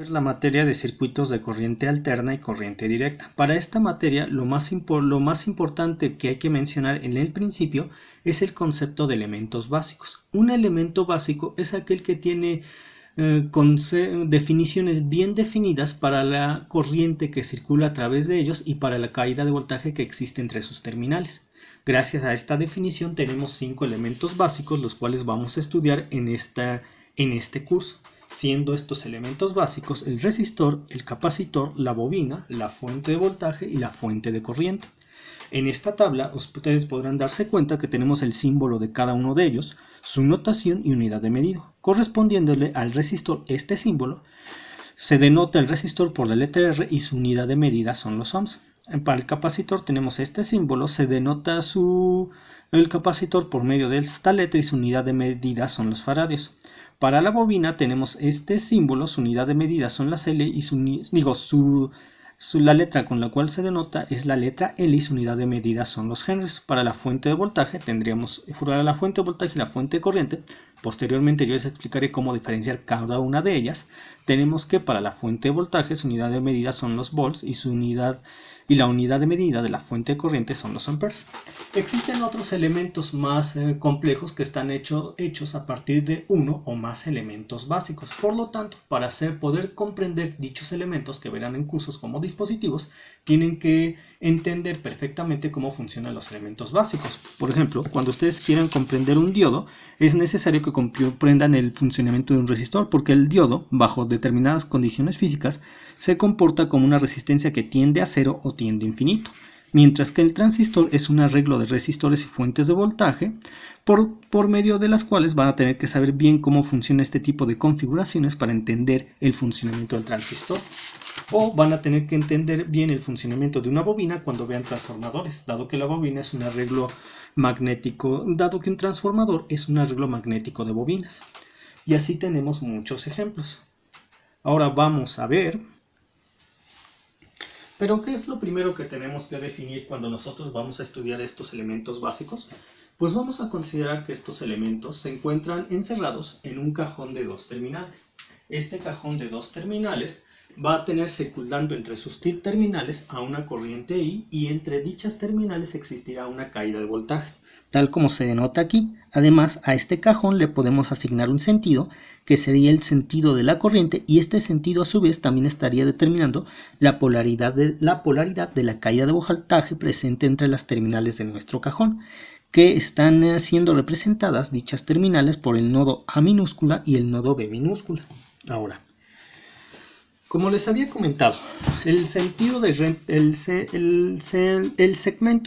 La materia de circuitos de corriente alterna y corriente directa. Para esta materia, lo más importante que hay que mencionar en el principio es el concepto de elementos básicos. Un elemento básico es aquel que tiene definiciones bien definidas para la corriente que circula a través de ellos y para la caída de voltaje que existe entre sus terminales. Gracias a esta definición tenemos 5 elementos básicos, los cuales vamos a estudiar en este curso, siendo estos elementos básicos el resistor, el capacitor, la bobina, la fuente de voltaje y la fuente de corriente. En esta tabla ustedes podrán darse cuenta que tenemos el símbolo de cada uno de ellos, su notación y unidad de medida. Correspondiéndole al resistor este símbolo, se denota el resistor por la letra R y su unidad de medida son los ohms. Para el capacitor tenemos este símbolo, se denota el capacitor por medio de esta letra y su unidad de medida son los faradios. Para la bobina tenemos este símbolo, su unidad de medida son las L y la letra con la cual se denota es la letra L y su unidad de medida son los henries. Para la fuente de voltaje tendríamos la fuente de voltaje y la fuente de corriente. Posteriormente yo les explicaré cómo diferenciar cada una de ellas. Tenemos que para la fuente de voltaje su unidad de medida son los volts y la unidad de medida de la fuente de corriente son los amperes. Existen otros elementos más complejos que están hechos a partir de uno o más elementos básicos. Por lo tanto, para poder comprender dichos elementos que verán en cursos como dispositivos, tienen que entender perfectamente cómo funcionan los elementos básicos. Por ejemplo, cuando ustedes quieran comprender un diodo, es necesario que comprendan el funcionamiento de un resistor, porque el diodo, bajo determinadas condiciones físicas, se comporta como una resistencia que tiende a cero o tiende a infinito, mientras que el transistor es un arreglo de resistores y fuentes de voltaje por medio de las cuales van a tener que saber bien cómo funciona este tipo de configuraciones para entender el funcionamiento del transistor, o van a tener que entender bien el funcionamiento de una bobina cuando vean transformadores, dado que la bobina es un arreglo magnético, dado que un transformador es un arreglo magnético de bobinas. Y así tenemos muchos ejemplos. Ahora vamos a ver. Pero ¿qué es lo primero que tenemos que definir cuando nosotros vamos a estudiar estos elementos básicos? Pues vamos a considerar que estos elementos se encuentran encerrados en un cajón de 2 terminales. Este cajón de 2 terminales va a tener circulando entre sus terminales a una corriente I y entre dichas terminales existirá una caída de voltaje, tal como se denota aquí. Además, a este cajón le podemos asignar un sentido, que sería el sentido de la corriente, y este sentido a su vez también estaría determinando la polaridad de la caída de voltaje presente entre las terminales de nuestro cajón, que están siendo representadas dichas terminales por el nodo A minúscula y el nodo B minúscula. Ahora, como les había comentado, el segmento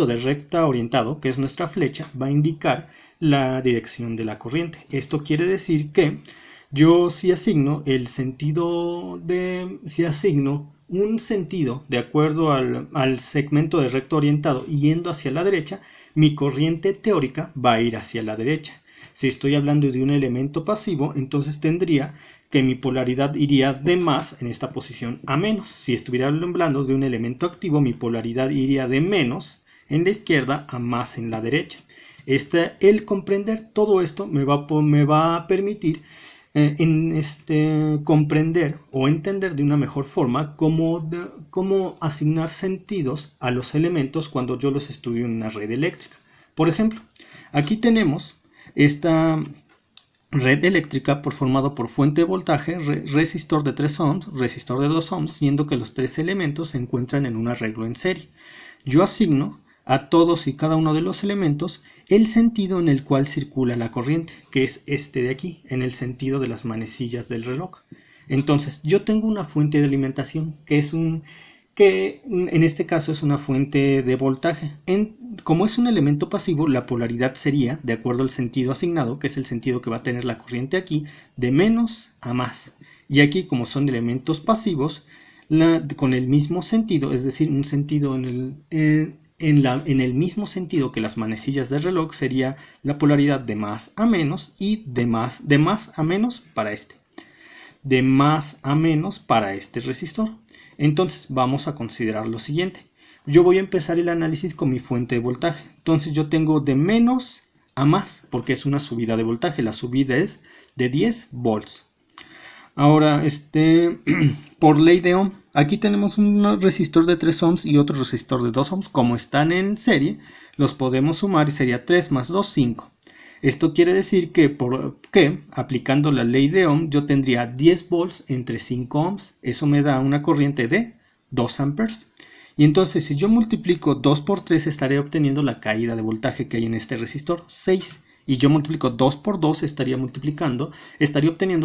de recta orientado, que es nuestra flecha, va a indicar la dirección de la corriente. Esto quiere decir que yo si asigno un sentido de acuerdo al segmento de recta orientado y yendo hacia la derecha, mi corriente teórica va a ir hacia la derecha. Si estoy hablando de un elemento pasivo, entonces tendría que mi polaridad iría de más en esta posición a menos. Si estuviera hablando de un elemento activo, mi polaridad iría de menos en la izquierda a más en la derecha. El comprender todo esto me va a permitir comprender o entender de una mejor forma cómo asignar sentidos a los elementos cuando yo los estudio en una red eléctrica. Por ejemplo, aquí tenemos esta red eléctrica formado por fuente de voltaje, resistor de 3 ohms, resistor de 2 ohms, siendo que los 3 elementos se encuentran en un arreglo en serie. Yo asigno a todos y cada uno de los elementos el sentido en el cual circula la corriente, que es este de aquí, en el sentido de las manecillas del reloj. Entonces, yo tengo una fuente de alimentación, que en este caso es una fuente de voltaje. Como es un elemento pasivo, la polaridad sería, de acuerdo al sentido asignado, que es el sentido que va a tener la corriente aquí, de menos a más. Y aquí, como son elementos pasivos, con el mismo sentido, es decir, un sentido en el mismo sentido que las manecillas del reloj, sería la polaridad de más a menos y de más a menos para de más a menos para este resistor. Entonces vamos a considerar lo siguiente. Yo voy a empezar el análisis con mi fuente de voltaje. Entonces yo tengo de menos a más, porque es una subida de voltaje. La subida es de 10 volts. Ahora, por ley de Ohm, aquí tenemos un resistor de 3 ohms y otro resistor de 2 ohms. Como están en serie, los podemos sumar y sería 3 más 2, 5. Esto quiere decir que, aplicando la ley de Ohm, yo tendría 10 volts entre 5 ohms. Eso me da una corriente de 2 amperes. Y entonces, si yo multiplico 2 por 3, estaré obteniendo la caída de voltaje que hay en este resistor, 6. Y yo multiplico 2 por 2, estaría obteniendo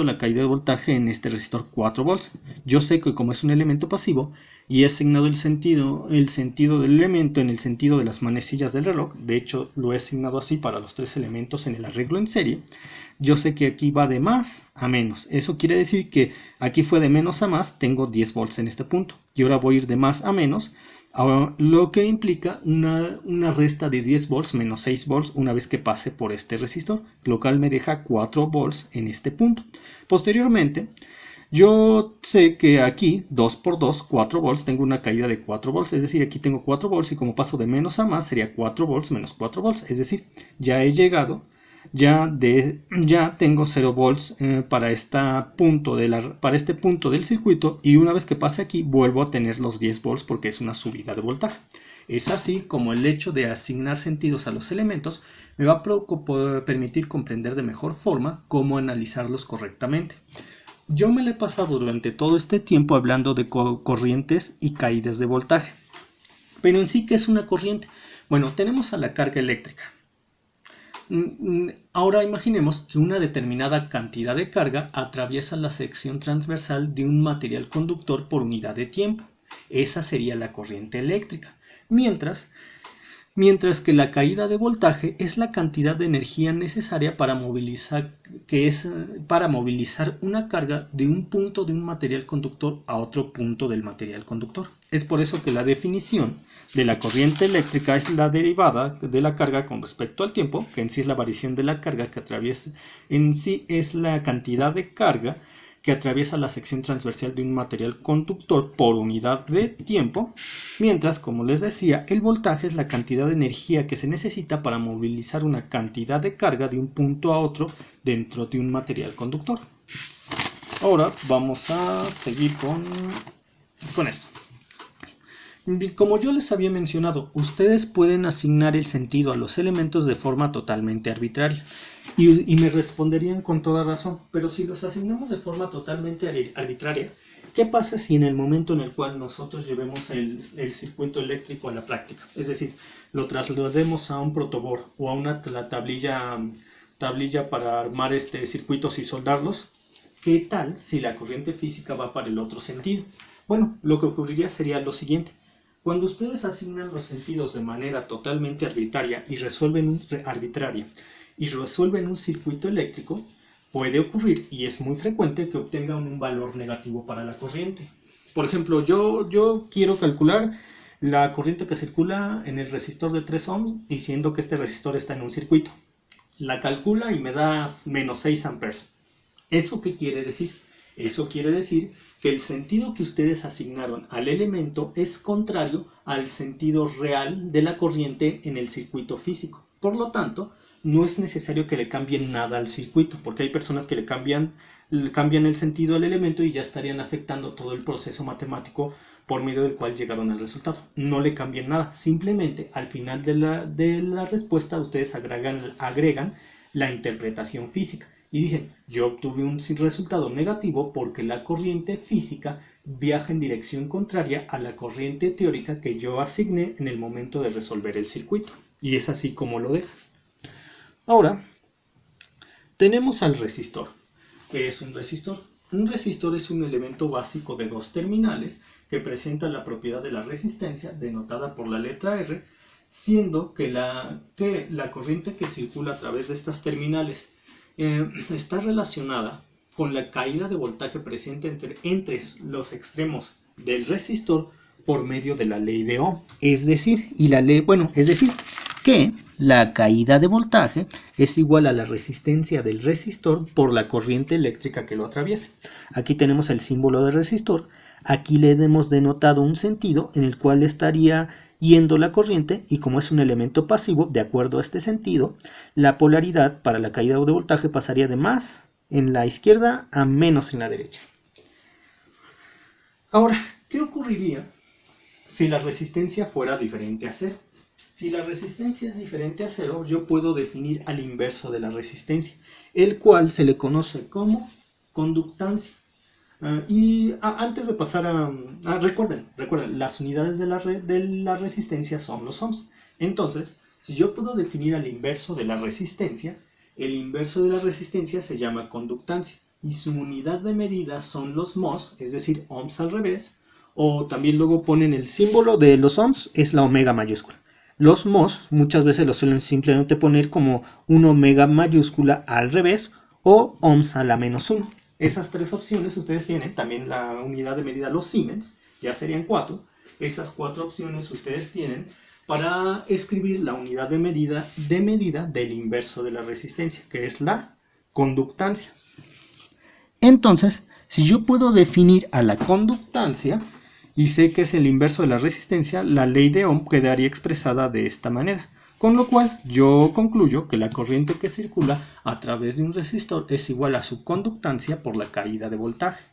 la caída de voltaje en este resistor 4 volts. Yo sé que como es un elemento pasivo y he asignado el sentido del elemento en el sentido de las manecillas del reloj, de hecho lo he asignado así para los 3 elementos en el arreglo en serie, yo sé que aquí va de más a menos. Eso quiere decir que aquí fue de menos a más, tengo 10 volts en este punto. Y ahora voy a ir de más a menos, lo que implica una resta de 10 volts menos 6 volts una vez que pase por este resistor, lo cual me deja 4 volts en este punto. Posteriormente, yo sé que aquí 2 por 2, 4 volts, tengo una caída de 4 volts, es decir, aquí tengo 4 volts y como paso de menos a más sería 4 volts menos 4 volts, es decir, ya he llegado, ya tengo 0 volts para este punto del circuito, y una vez que pase aquí vuelvo a tener los 10 volts porque es una subida de voltaje. Es así como el hecho de asignar sentidos a los elementos me va a permitir comprender de mejor forma cómo analizarlos correctamente. Yo me lo he pasado durante todo este tiempo hablando de corrientes y caídas de voltaje. Pero en sí, ¿qué es una corriente? Bueno, tenemos a la carga eléctrica. Ahora imaginemos que una determinada cantidad de carga atraviesa la sección transversal de un material conductor por unidad de tiempo. Esa sería la corriente eléctrica. Mientras que la caída de voltaje es la cantidad de energía necesaria para movilizar una carga de un punto de un material conductor a otro punto del material conductor. Es por eso que la definición de la corriente eléctrica es la derivada de la carga con respecto al tiempo, que en sí es la variación de la carga que atraviesa, en sí es la cantidad de carga que atraviesa la sección transversal de un material conductor por unidad de tiempo, mientras, como les decía, el voltaje es la cantidad de energía que se necesita para movilizar una cantidad de carga de un punto a otro dentro de un material conductor. Ahora vamos a seguir con esto. Como yo les había mencionado, ustedes pueden asignar el sentido a los elementos de forma totalmente arbitraria y me responderían con toda razón, pero si los asignamos de forma totalmente arbitraria, ¿qué pasa si en el momento en el cual nosotros llevemos el circuito eléctrico a la práctica? Es decir, lo traslademos a un protoboard o a una tablilla para armar circuitos y soldarlos. ¿Qué tal si la corriente física va para el otro sentido? Bueno, lo que ocurriría sería lo siguiente. Cuando ustedes asignan los sentidos de manera totalmente arbitraria y resuelven un circuito eléctrico, puede ocurrir, y es muy frecuente, que obtengan un valor negativo para la corriente. Por ejemplo, yo quiero calcular la corriente que circula en el resistor de 3 ohms, diciendo que este resistor está en un circuito. La calcula y me da menos 6 amperes. ¿Eso qué quiere decir? Eso quiere decir que el sentido que ustedes asignaron al elemento es contrario al sentido real de la corriente en el circuito físico. Por lo tanto, no es necesario que le cambien nada al circuito, porque hay personas que le cambian el sentido al elemento y ya estarían afectando todo el proceso matemático por medio del cual llegaron al resultado. No le cambien nada, simplemente al final de la respuesta ustedes agregan la interpretación física. Y dicen, yo obtuve un resultado negativo porque la corriente física viaja en dirección contraria a la corriente teórica que yo asigné en el momento de resolver el circuito. Y es así como lo deja. Ahora, tenemos al resistor. ¿Qué es un resistor? Un resistor es un elemento básico de 2 terminales que presenta la propiedad de la resistencia, denotada por la letra R, siendo que la corriente que circula a través de estas terminales está relacionada con la caída de voltaje presente entre los extremos del resistor por medio de la ley de Ohm. Es decir, que la caída de voltaje es igual a la resistencia del resistor por la corriente eléctrica que lo atraviesa. Aquí tenemos el símbolo de resistor. Aquí le hemos denotado un sentido en el cual estaría yendo la corriente, y como es un elemento pasivo, de acuerdo a este sentido, la polaridad para la caída de voltaje pasaría de más en la izquierda a menos en la derecha. Ahora, ¿qué ocurriría si la resistencia fuera diferente a cero? Si la resistencia es diferente a cero, yo puedo definir al inverso de la resistencia, el cual se le conoce como conductancia. Antes de pasar recuerden, las unidades de la resistencia son los ohms. Entonces, si yo puedo definir al inverso de la resistencia, el inverso de la resistencia se llama conductancia y su unidad de medida son los mhos, es decir, ohms al revés, o también luego ponen el símbolo de los ohms, es la omega mayúscula. Los mhos muchas veces lo suelen simplemente poner como un omega mayúscula al revés o ohms a la menos 1. Esas tres opciones ustedes tienen, también la unidad de medida los Siemens, ya serían 4. Esas 4 opciones ustedes tienen para escribir la unidad de medida del inverso de la resistencia, que es la conductancia. Entonces, si yo puedo definir a la conductancia y sé que es el inverso de la resistencia, la ley de Ohm quedaría expresada de esta manera. Con lo cual, yo concluyo que la corriente que circula a través de un resistor es igual a su conductancia por la caída de voltaje.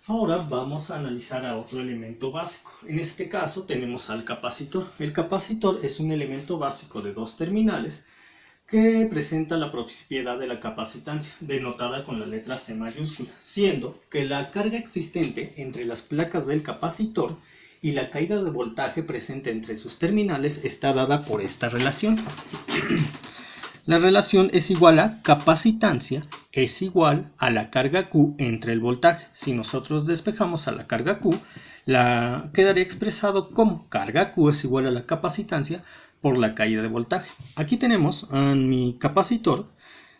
Ahora vamos a analizar a otro elemento básico. En este caso tenemos al capacitor. El capacitor es un elemento básico de dos terminales que presenta la propiedad de la capacitancia, denotada con la letra C mayúscula, siendo que la carga existente entre las placas del capacitor y la caída de voltaje presente entre sus terminales está dada por esta relación. La relación es igual a capacitancia es igual a la carga Q entre el voltaje. Si nosotros despejamos a la carga Q, quedaría expresado como carga Q es igual a la capacitancia por la caída de voltaje. Aquí tenemos mi capacitor,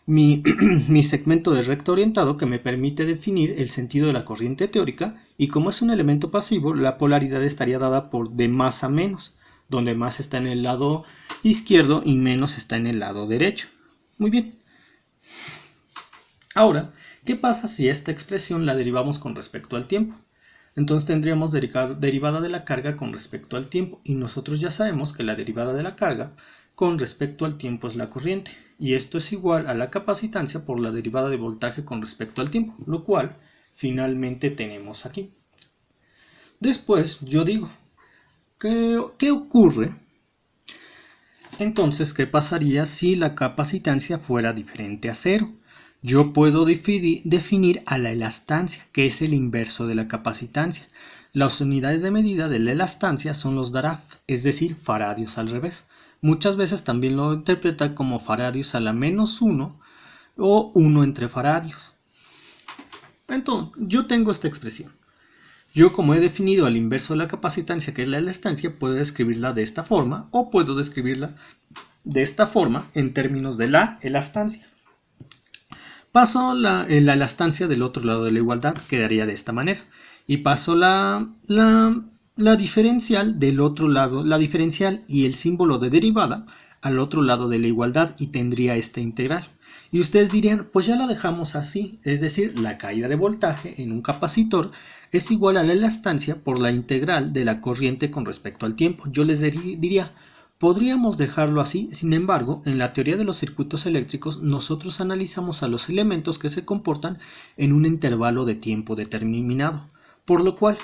mi segmento de recta orientado que me permite definir el sentido de la corriente teórica, y como es un elemento pasivo, la polaridad estaría dada por de más a menos, donde más está en el lado izquierdo y menos está en el lado derecho. Muy bien. Ahora, ¿qué pasa si esta expresión la derivamos con respecto al tiempo? Entonces tendríamos derivada de la carga con respecto al tiempo, y nosotros ya sabemos que la derivada de la carga con respecto al tiempo es la corriente, y esto es igual a la capacitancia por la derivada de voltaje con respecto al tiempo, lo cual finalmente tenemos aquí. Después yo digo, ¿qué ocurre? Entonces, ¿qué pasaría si la capacitancia fuera diferente a cero? Yo puedo definir a la elastancia, que es el inverso de la capacitancia. Las unidades de medida de la elastancia son los daraf, es decir, faradios al revés. Muchas veces también lo interpreta como faradios a la menos 1 o 1 entre faradios. Entonces, yo tengo esta expresión. Yo, como he definido al inverso de la capacitancia, que es la elastancia, puedo escribirla de esta forma o puedo describirla de esta forma en términos de la elastancia. Paso la elastancia del otro lado de la igualdad, quedaría de esta manera. Y paso la diferencial del otro lado, la diferencial y el símbolo de derivada al otro lado de la igualdad, y tendría esta integral. Y ustedes dirían, pues ya la dejamos así, es decir, la caída de voltaje en un capacitor es igual a la elastancia por la integral de la corriente con respecto al tiempo. Yo les diría, podríamos dejarlo así. Sin embargo, en la teoría de los circuitos eléctricos, nosotros analizamos a los elementos que se comportan en un intervalo de tiempo determinado, por lo cual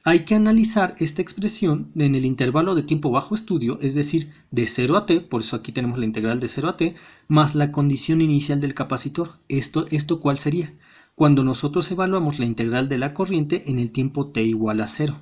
hay que analizar esta expresión en el intervalo de tiempo bajo estudio, es decir, de 0 a t, por eso aquí tenemos la integral de 0 a t, más la condición inicial del capacitor. ¿Esto cuál sería? Cuando nosotros evaluamos la integral de la corriente en el tiempo t igual a 0.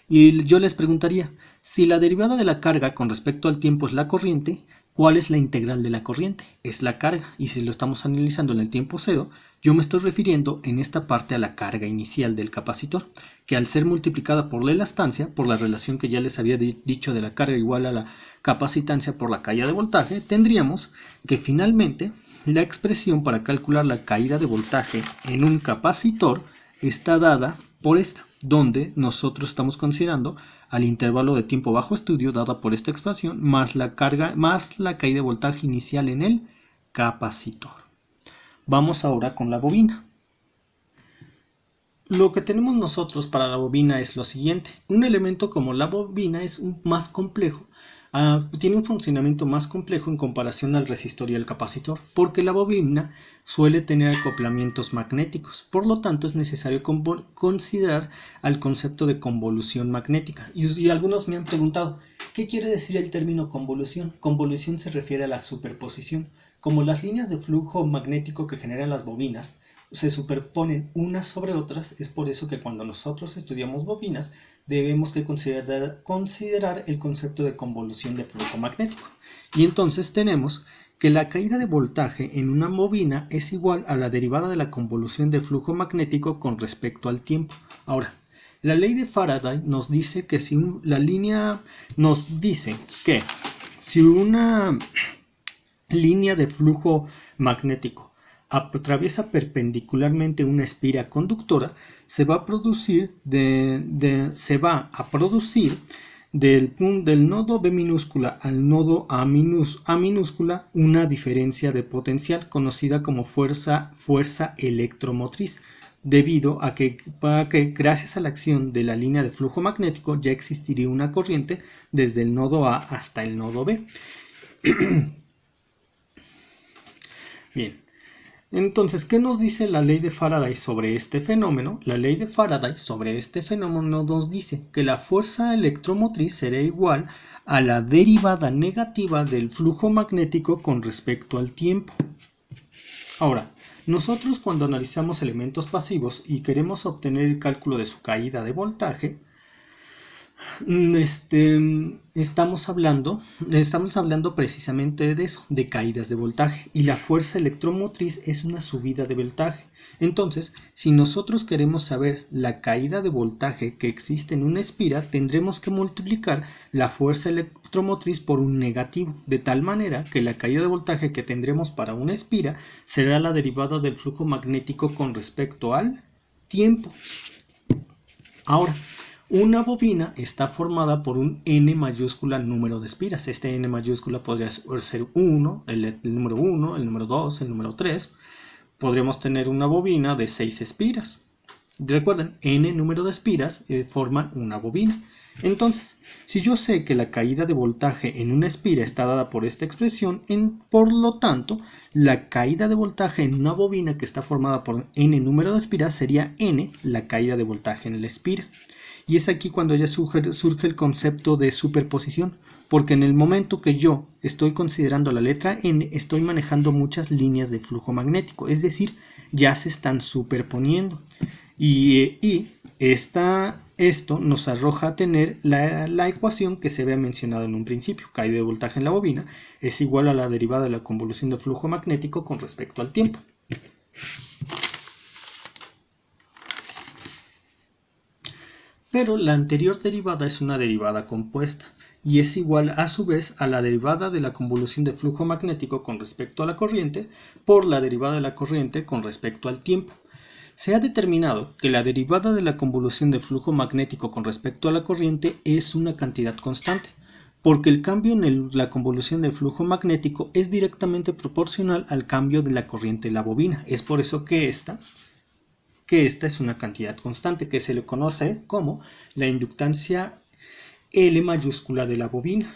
Y yo les preguntaría, si la derivada de la carga con respecto al tiempo es la corriente, ¿cuál es la integral de la corriente? Es la carga, y si lo estamos analizando en el tiempo 0, yo me estoy refiriendo en esta parte a la carga inicial del capacitor, que al ser multiplicada por la elastancia, por la relación que ya les había dicho de la carga igual a la capacitancia por la caída de voltaje, tendríamos que finalmente la expresión para calcular la caída de voltaje en un capacitor está dada por esta, donde nosotros estamos considerando al intervalo de tiempo bajo estudio dada por esta expresión más la carga más la caída de voltaje inicial en el capacitor. Vamos ahora con la bobina. Lo que tenemos nosotros para la bobina es lo siguiente. Un elemento como la bobina es más complejo tiene un funcionamiento más complejo en comparación al resistor y al capacitor, porque la bobina suele tener acoplamientos magnéticos. Por lo tanto, es necesario considerar al concepto de convolución magnética. Y algunos me han preguntado, ¿qué quiere decir el término convolución? Convolución se refiere a la superposición. Como las líneas de flujo magnético que generan las bobinas se superponen unas sobre otras, es por eso que cuando nosotros estudiamos bobinas debemos que considerar el concepto de convolución de flujo magnético. Y entonces tenemos que la caída de voltaje en una bobina es igual a la derivada de la convolución de flujo magnético con respecto al tiempo. Ahora, la ley de Faraday nos dice que si una línea de flujo magnético atraviesa perpendicularmente una espira conductora, se va a producir del nodo B minúscula al nodo A minúscula una diferencia de potencial conocida como fuerza electromotriz, debido a que gracias a la acción de la línea de flujo magnético ya existiría una corriente desde el nodo A hasta el nodo B. Bien. Entonces, ¿qué nos dice la ley de Faraday sobre este fenómeno? La ley de Faraday sobre este fenómeno nos dice que la fuerza electromotriz será igual a la derivada negativa del flujo magnético con respecto al tiempo. Ahora, nosotros cuando analizamos elementos pasivos y queremos obtener el cálculo de su caída de voltaje, estamos hablando precisamente de eso, de caídas de voltaje, y la fuerza electromotriz es una subida de voltaje. Entonces, si nosotros queremos saber la caída de voltaje que existe en una espira, tendremos que multiplicar la fuerza electromotriz por un negativo, de tal manera que la caída de voltaje que tendremos para una espira será la derivada del flujo magnético con respecto al tiempo. Ahora, una bobina está formada por un n mayúscula número de espiras. Este n mayúscula podría ser 1, el número 1, el número 2, el número 3. Podríamos tener una bobina de 6 espiras. Recuerden, n número de espiras forman una bobina. Entonces, si yo sé que la caída de voltaje en una espira está dada por esta expresión, por lo tanto, la caída de voltaje en una bobina que está formada por n número de espiras sería n, la caída de voltaje en la espira. Y es aquí cuando ya surge el concepto de superposición, porque en el momento que yo estoy considerando la letra N, estoy manejando muchas líneas de flujo magnético, es decir, ya se están superponiendo. Y esto nos arroja a tener la ecuación que se había mencionado en un principio. Caída de voltaje en la bobina es igual a la derivada de la convolución de flujo magnético con respecto al tiempo. Pero la anterior derivada es una derivada compuesta y es igual a su vez a la derivada de la convolución de flujo magnético con respecto a la corriente por la derivada de la corriente con respecto al tiempo. Se ha determinado que la derivada de la convolución de flujo magnético con respecto a la corriente es una cantidad constante, porque el cambio en la convolución de flujo magnético es directamente proporcional al cambio de la corriente de la bobina. Es por eso que esta es una cantidad constante que se le conoce como la inductancia L mayúscula de la bobina.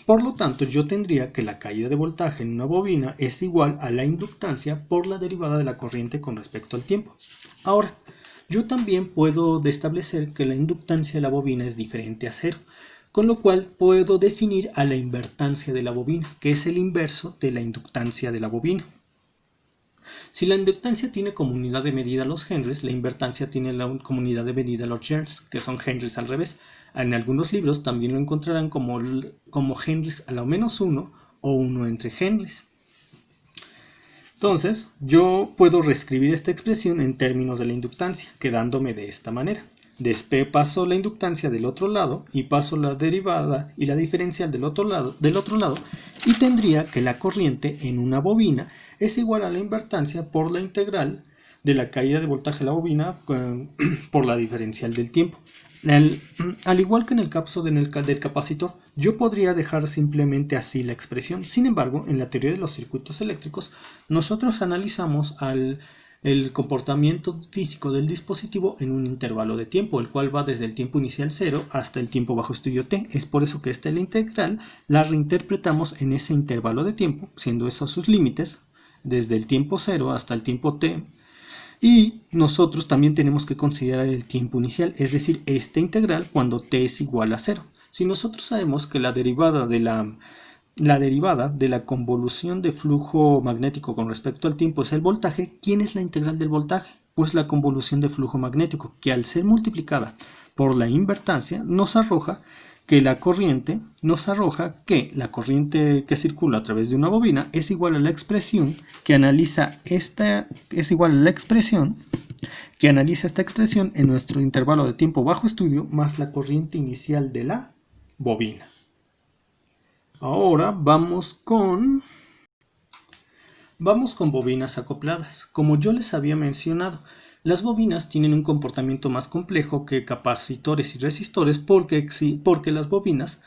Por lo tanto, yo tendría que la caída de voltaje en una bobina es igual a la inductancia por la derivada de la corriente con respecto al tiempo. Ahora, yo también puedo establecer que la inductancia de la bobina es diferente a cero, con lo cual puedo definir a la invertancia de la bobina, que es el inverso de la inductancia de la bobina. Si la inductancia tiene como unidad de medida los henrys, la invertancia tiene como unidad de medida los joules, que son henrys al revés. En algunos libros también lo encontrarán como henrys a la menos 1 o 1 entre henrys. Entonces, yo puedo reescribir esta expresión en términos de la inductancia, quedándome de esta manera. Después paso la inductancia del otro lado y paso la derivada y la diferencial del otro lado y tendría que la corriente en una bobina es igual a la invertancia por la integral de la caída de voltaje de la bobina por la diferencial del tiempo. Al igual que en el caso del capacitor, yo podría dejar simplemente así la expresión. Sin embargo, en la teoría de los circuitos eléctricos, nosotros analizamos el comportamiento físico del dispositivo en un intervalo de tiempo, el cual va desde el tiempo inicial 0 hasta el tiempo bajo estudio t. Es por eso que esta es la integral, la reinterpretamos en ese intervalo de tiempo, siendo esos sus límites, desde el tiempo 0 hasta el tiempo t. Y nosotros también tenemos que considerar el tiempo inicial, es decir, esta integral cuando t es igual a 0. Si nosotros sabemos que la derivada de la convolución de flujo magnético con respecto al tiempo es el voltaje, ¿quién es la integral del voltaje? Pues la convolución de flujo magnético, que al ser multiplicada por la invertancia nos arroja que la corriente que circula a través de una bobina es igual a la expresión que analiza esta expresión en nuestro intervalo de tiempo bajo estudio más la corriente inicial de la bobina. Ahora vamos con bobinas acopladas. Como yo les había mencionado, las bobinas tienen un comportamiento más complejo que capacitores y resistores porque las bobinas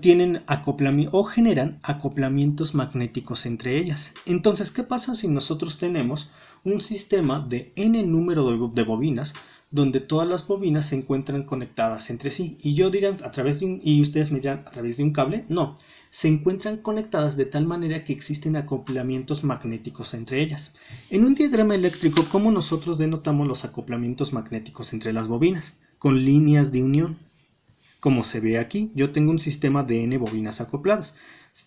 tienen acoplamiento o generan acoplamientos magnéticos entre ellas. Entonces, ¿qué pasa si nosotros tenemos un sistema de n número de bobinas donde todas las bobinas se encuentran conectadas entre sí? Y yo dirán y ustedes me dirán, ¿a través de un cable? No. Se encuentran conectadas de tal manera que existen acoplamientos magnéticos entre ellas. En un diagrama eléctrico, ¿cómo nosotros denotamos los acoplamientos magnéticos entre las bobinas? Con líneas de unión. Como se ve aquí, yo tengo un sistema de n bobinas acopladas,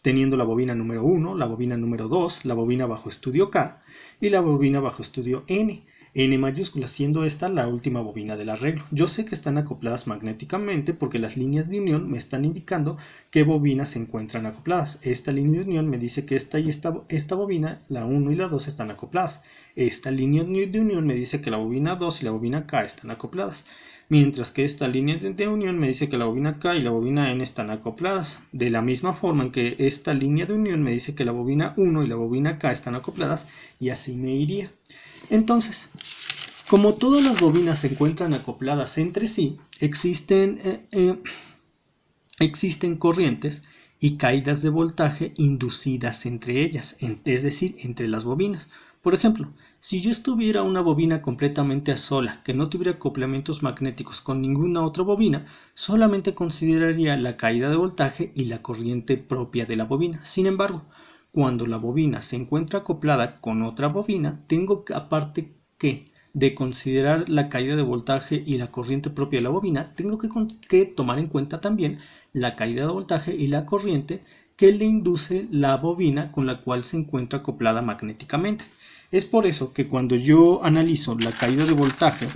teniendo la bobina número 1, la bobina número 2, la bobina bajo estudio K y la bobina bajo estudio N. N mayúscula, siendo esta la última bobina del arreglo. Yo sé que están acopladas magnéticamente porque las líneas de unión me están indicando qué bobinas se encuentran acopladas. Esta línea de unión me dice que esta bobina, la 1 y la 2, están acopladas. Esta línea de unión me dice que la bobina 2 y la bobina K están acopladas. Mientras que esta línea de unión me dice que la bobina K y la bobina N están acopladas. De la misma forma en que esta línea de unión me dice que la bobina 1 y la bobina K están acopladas, y así me iría. Entonces, como todas las bobinas se encuentran acopladas entre sí, existen corrientes y caídas de voltaje inducidas entre ellas, es decir, entre las bobinas. Por ejemplo, si yo estuviera una bobina completamente sola, que no tuviera acoplamientos magnéticos con ninguna otra bobina, solamente consideraría la caída de voltaje y la corriente propia de la bobina. Sin embargo, cuando la bobina se encuentra acoplada con otra bobina, tengo aparte de considerar la caída de voltaje y la corriente propia de la bobina, tengo que tomar en cuenta también la caída de voltaje y la corriente que le induce la bobina con la cual se encuentra acoplada magnéticamente. Es por eso que cuando yo analizo la caída de voltaje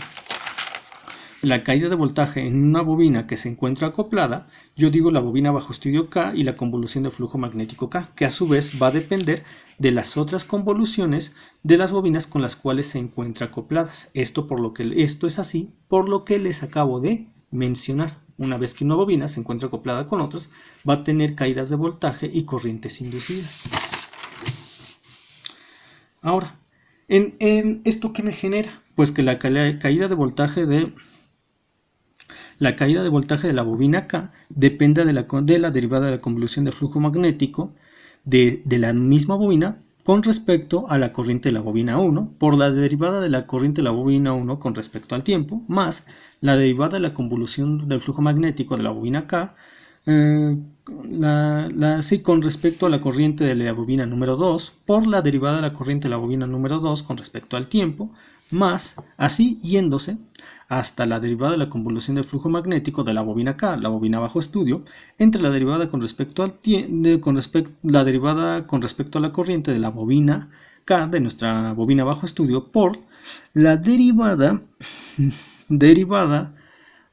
en una bobina que se encuentra acoplada, yo digo la bobina bajo estudio K y la convolución de flujo magnético K, que a su vez va a depender de las otras convoluciones de las bobinas con las cuales se encuentra acopladas. Esto es así por lo que les acabo de mencionar. Una vez que una bobina se encuentra acoplada con otras, va a tener caídas de voltaje y corrientes inducidas. Ahora, ¿en esto qué me genera? Pues que la caída de voltaje de la bobina K depende de la derivada de la convolución de flujo magnético de la misma bobina con respecto a la corriente de la bobina 1 por la derivada de la corriente de la bobina 1 con respecto al tiempo, más la derivada de la convolución del flujo magnético de la bobina K con respecto a la corriente de la bobina número 2 por la derivada de la corriente de la bobina número 2 con respecto al tiempo, más así yéndose hasta la derivada de la convolución del flujo magnético de la bobina K, la bobina bajo estudio, entre la derivada con respecto a la corriente de la bobina K de nuestra bobina bajo estudio por la derivada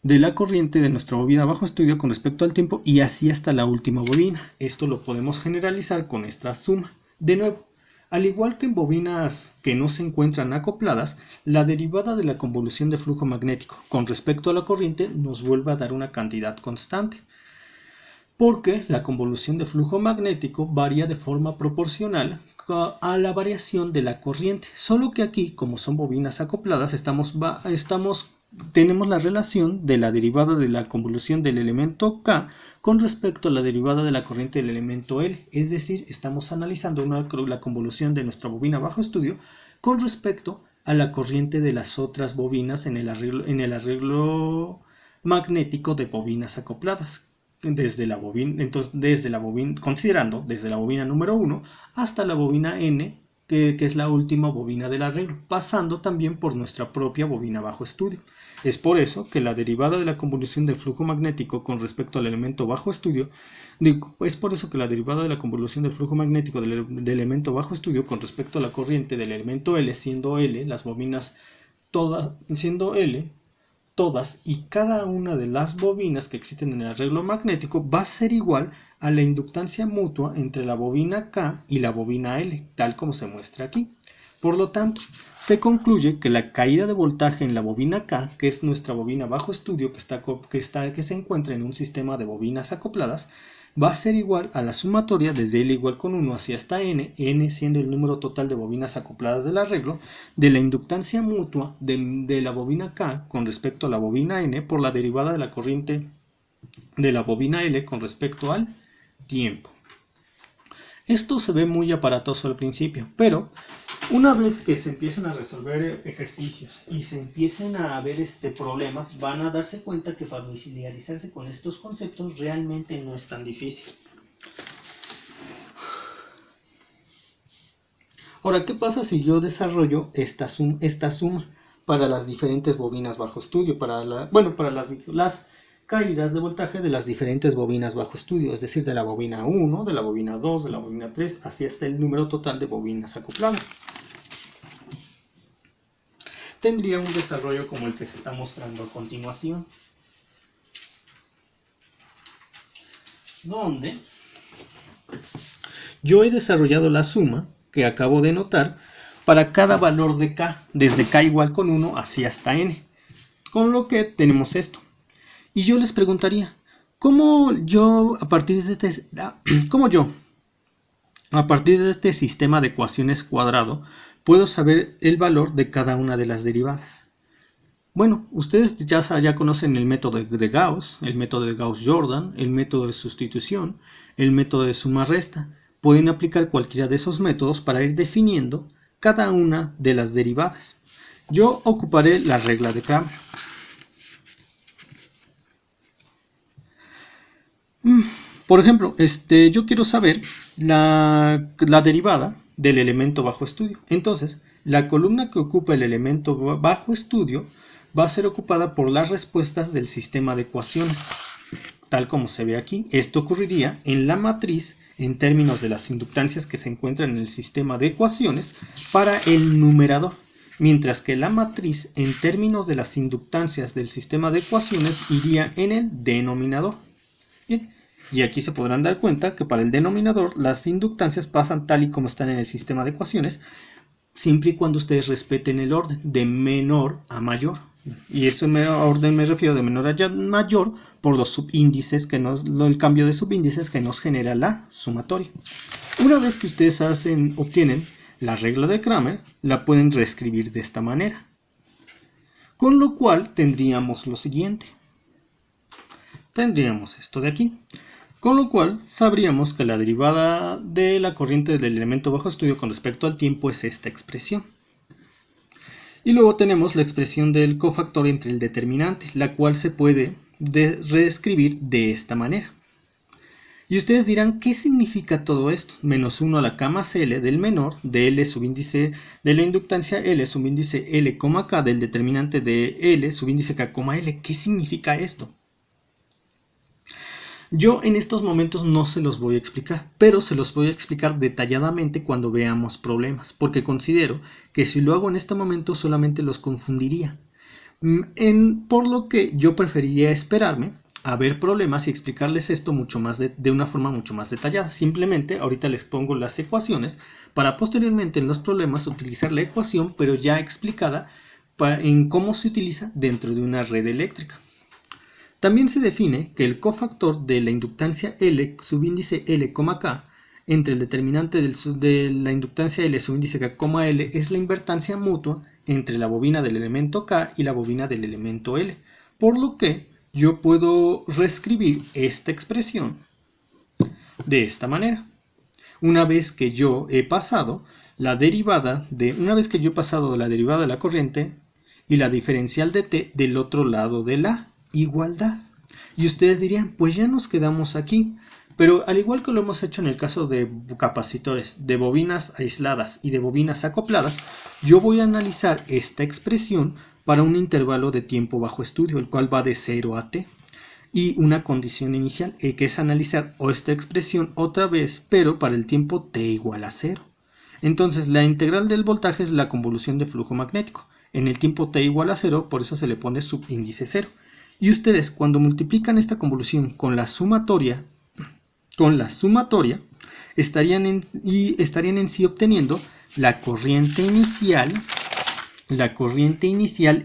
de la corriente de nuestra bobina bajo estudio con respecto al tiempo, y así hasta la última bobina. Esto lo podemos generalizar con esta suma. De nuevo, al igual que en bobinas que no se encuentran acopladas, la derivada de la convolución de flujo magnético con respecto a la corriente nos vuelve a dar una cantidad constante, porque la convolución de flujo magnético varía de forma proporcional a la variación de la corriente, solo que aquí, como son bobinas acopladas, tenemos la relación de la derivada de la convolución del elemento K con respecto a la derivada de la corriente del elemento L, es decir, estamos analizando la convolución de nuestra bobina bajo estudio con respecto a la corriente de las otras bobinas en el arreglo magnético de bobinas acopladas. Considerando desde la bobina número 1 hasta la bobina N, que es la última bobina del arreglo, pasando también por nuestra propia bobina bajo estudio. Es por eso que la derivada de la convolución del flujo magnético con respecto al elemento bajo estudio del elemento bajo estudio con respecto a la corriente del elemento L, siendo L las bobinas todas y cada una de las bobinas que existen en el arreglo magnético va a ser igual a la inductancia mutua entre la bobina K y la bobina L, tal como se muestra aquí. Por lo tanto, se concluye que la caída de voltaje en la bobina K, que es nuestra bobina bajo estudio que se encuentra en un sistema de bobinas acopladas, va a ser igual a la sumatoria desde L igual con 1 hacia hasta N, N siendo el número total de bobinas acopladas del arreglo, de la inductancia mutua de la bobina K con respecto a la bobina N por la derivada de la corriente de la bobina L con respecto al tiempo. Esto se ve muy aparatoso al principio, pero una vez que se empiezan a resolver ejercicios y se empiecen a ver problemas, van a darse cuenta que familiarizarse con estos conceptos realmente no es tan difícil. Ahora, ¿qué pasa si yo desarrollo esta suma para las diferentes bobinas bajo estudio? Para las caídas de voltaje de las diferentes bobinas bajo estudio, es decir, de la bobina 1, de la bobina 2, de la bobina 3, así hasta el número total de bobinas acopladas. Tendría un desarrollo como el que se está mostrando a continuación, donde yo he desarrollado la suma que acabo de notar para cada valor de K, desde K igual con 1 así hasta N, con lo que tenemos esto. Y yo les preguntaría, ¿cómo yo a partir de este sistema de ecuaciones cuadrado puedo saber el valor de cada una de las derivadas? Bueno, ustedes ya conocen el método de Gauss, el método de Gauss-Jordan, el método de sustitución, el método de suma-resta. Pueden aplicar cualquiera de esos métodos para ir definiendo cada una de las derivadas. Yo ocuparé la regla de Cramer. Por ejemplo, yo quiero saber la derivada del elemento bajo estudio. Entonces, la columna que ocupa el elemento bajo estudio va a ser ocupada por las respuestas del sistema de ecuaciones, tal como se ve aquí. Esto ocurriría en la matriz en términos de las inductancias que se encuentran en el sistema de ecuaciones para el numerador, mientras que la matriz en términos de las inductancias del sistema de ecuaciones iría en el denominador. Bien. Y aquí se podrán dar cuenta que para el denominador las inductancias pasan tal y como están en el sistema de ecuaciones, siempre y cuando ustedes respeten el orden de menor a mayor. Y ese orden me refiero de menor a mayor por los subíndices, el cambio de subíndices que nos genera la sumatoria. Una vez que ustedes obtienen la regla de Cramer, la pueden reescribir de esta manera. Con lo cual tendríamos lo siguiente. Tendríamos esto de aquí. Con lo cual sabríamos que la derivada de la corriente del elemento bajo estudio con respecto al tiempo es esta expresión. Y luego tenemos la expresión del cofactor entre el determinante, la cual se puede reescribir de esta manera. Y ustedes dirán, ¿qué significa todo esto? Menos 1 a la K más L del menor, de L subíndice de la inductancia L subíndice L, K del determinante de L subíndice K, L. ¿Qué significa esto? Yo en estos momentos no se los voy a explicar, pero se los voy a explicar detalladamente cuando veamos problemas, porque considero que si lo hago en este momento solamente los confundiría. Por lo que yo preferiría esperarme a ver problemas y explicarles esto de una forma mucho más detallada. Simplemente ahorita les pongo las ecuaciones para posteriormente en los problemas utilizar la ecuación, pero ya explicada en cómo se utiliza dentro de una red eléctrica. También se define que el cofactor de la inductancia L subíndice L, K entre el determinante de la inductancia L subíndice K, L es la invertancia mutua entre la bobina del elemento K y la bobina del elemento L, por lo que yo puedo reescribir esta expresión de esta manera. Una vez que yo he pasado la derivada de, una vez que yo he pasado la derivada de la corriente y la diferencial de t del otro lado de la igualdad. Y ustedes dirían, pues ya nos quedamos aquí. Pero al igual que lo hemos hecho en el caso de capacitores, de bobinas aisladas y de bobinas acopladas, yo voy a analizar esta expresión para un intervalo de tiempo bajo estudio, el cual va de 0 a t. Y una condición inicial, que es analizar esta expresión otra vez, pero para el tiempo t igual a 0. Entonces la integral del voltaje es la convolución de flujo magnético. En el tiempo t igual a 0, por eso se le pone subíndice 0. Y ustedes cuando multiplican esta convolución con la sumatoria, estarían en sí obteniendo la corriente inicial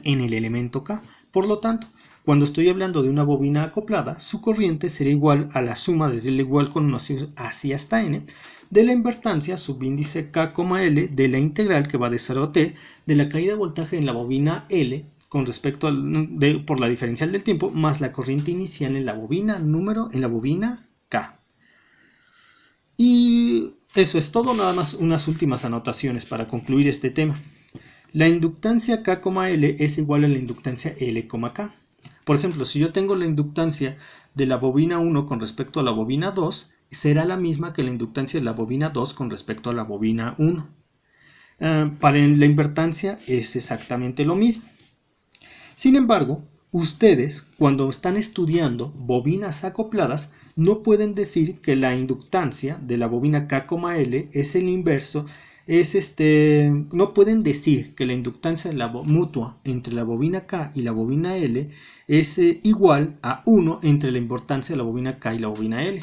en el elemento K. Por lo tanto, cuando estoy hablando de una bobina acoplada, su corriente será igual a la suma desde el igual conocido así hasta n de la invertancia subíndice K, L de la integral que va de 0 a t de la caída de voltaje en la bobina L con respecto por la diferencial del tiempo más la corriente inicial en la bobina K. Y eso es todo, nada más unas últimas anotaciones para concluir este tema. La inductancia K, L es igual a la inductancia L, K. Por ejemplo, si yo tengo la inductancia de la bobina 1 con respecto a la bobina 2, será la misma que la inductancia de la bobina 2 con respecto a la bobina 1. Para la invertancia es exactamente lo mismo. Sin embargo, ustedes cuando están estudiando bobinas acopladas no pueden decir que la inductancia de la bobina K, L es el inverso, no pueden decir que la inductancia mutua entre la bobina K y la bobina L es igual a 1 entre la importancia de la bobina K y la bobina L.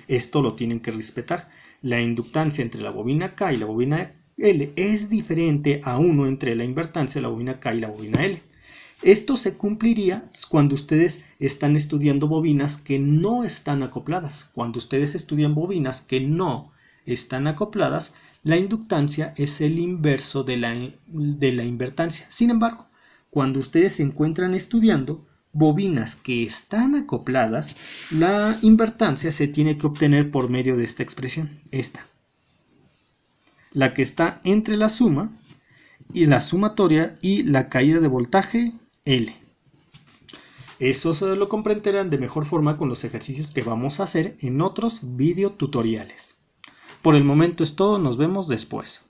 Esto lo tienen que respetar. La inductancia entre la bobina K y la bobina L es diferente a 1 entre la invertancia de la bobina K y la bobina L. Esto se cumpliría cuando ustedes están estudiando bobinas que no están acopladas. Cuando ustedes estudian bobinas que no están acopladas, la inductancia es el inverso de la invertancia. Sin embargo, cuando ustedes se encuentran estudiando bobinas que están acopladas, la invertancia se tiene que obtener por medio de esta expresión, esta. La que está entre la suma y la sumatoria y la caída de voltaje L. Eso se lo comprenderán de mejor forma con los ejercicios que vamos a hacer en otros videotutoriales. Por el momento es todo, nos vemos después.